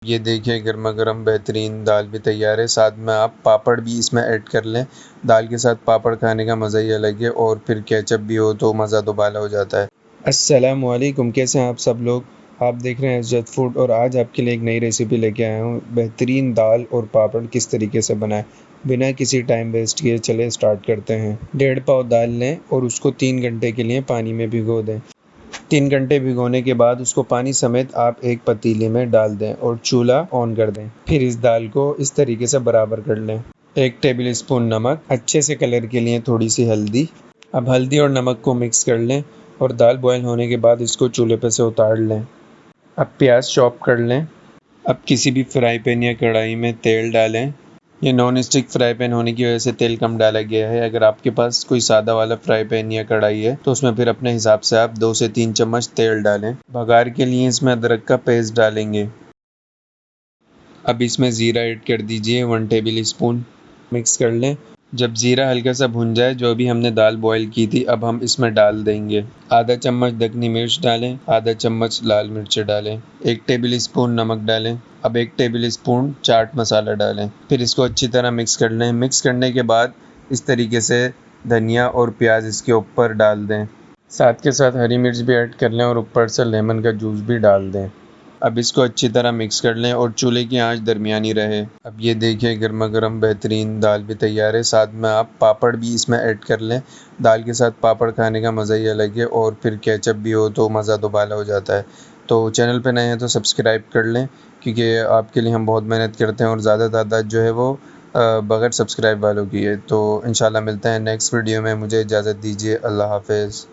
ये देखिए गर्मा गर्म बेहतरीन दाल भी तैयार है। साथ में आप पापड़ भी इसमें ऐड कर लें। दाल के साथ पापड़ खाने का मज़ा ही अलग है, और फिर केचप भी हो तो मज़ा दोबारा हो जाता है। अस्सलाम वालेकुम, कैसे हैं आप सब लोग। आप देख रहे हैं इज़्ज़त फूड, और आज आपके लिए एक नई रेसिपी लेके आया हूँ। बेहतरीन दाल और पापड़ किस तरीके से बनाएं बिना किसी टाइम वेस्ट किए, चले स्टार्ट करते हैं। 1.5 पाव दाल लें और उसको 3 घंटे के लिए पानी में भिगो दें। 3 घंटे भिगोने के बाद उसको पानी समेत आप एक पतीले में डाल दें और चूल्हा ऑन कर दें। फिर इस दाल को इस तरीके से बराबर कर लें। 1 टेबल स्पून नमक, अच्छे से कलर के लिए थोड़ी सी हल्दी। अब हल्दी और नमक को मिक्स कर लें और दाल बॉयल होने के बाद इसको चूल्हे पर से उतार लें। अब प्याज चॉप कर लें। अब किसी भी फ्राई पैन या कढ़ाई में तेल डालें। ये नॉन स्टिक फ्राई पैन होने की वजह से तेल कम डाला गया है। अगर आपके पास कोई सादा वाला फ्राई पैन या कढ़ाई है तो उसमें फिर अपने हिसाब से आप 2 से 3 चम्मच तेल डालें। बघार के लिए इसमें अदरक का पेस्ट डालेंगे। अब इसमें ज़ीरा ऐड कर दीजिए 1 टेबल स्पून। मिक्स कर लें। जब ज़ीरा हल्का सा भुन जाए, जो अभी हमने दाल बॉईल की थी, अब हम इसमें डाल देंगे। आधा चम्मच दखनी मिर्च डालें, आधा चम्मच लाल मिर्च डालें, 1 टेबल स्पून नमक डालें। अब 1 टेबल स्पून चाट मसाला डालें। फिर इसको अच्छी तरह मिक्स कर लें। मिक्स करने के बाद इस तरीके से धनिया और प्याज इसके ऊपर डाल दें। साथ के साथ हरी मिर्च भी ऐड कर लें और ऊपर से लेमन का जूस भी डाल दें। अब इसको अच्छी तरह मिक्स कर लें और चूल्हे की आंच दरमियानी रहे। अब ये देखिए गर्मा गर्म बेहतरीन दाल भी तैयार है। साथ में आप पापड़ भी इसमें ऐड कर लें। दाल के साथ पापड़ खाने का मज़ा ही अलग है, और फिर केचप भी हो तो मज़ा दोबारा हो जाता है। तो चैनल पे नए हैं तो सब्सक्राइब कर लें, क्योंकि आपके लिए हम बहुत मेहनत करते हैं और ज़्यादा तादाद जो है वो बगैर सब्सक्राइब वालों की है। तो इंशाल्लाह मिलते हैं नेक्स्ट वीडियो में। मुझे इजाज़त दीजिए। अल्लाह हाफ़िज़।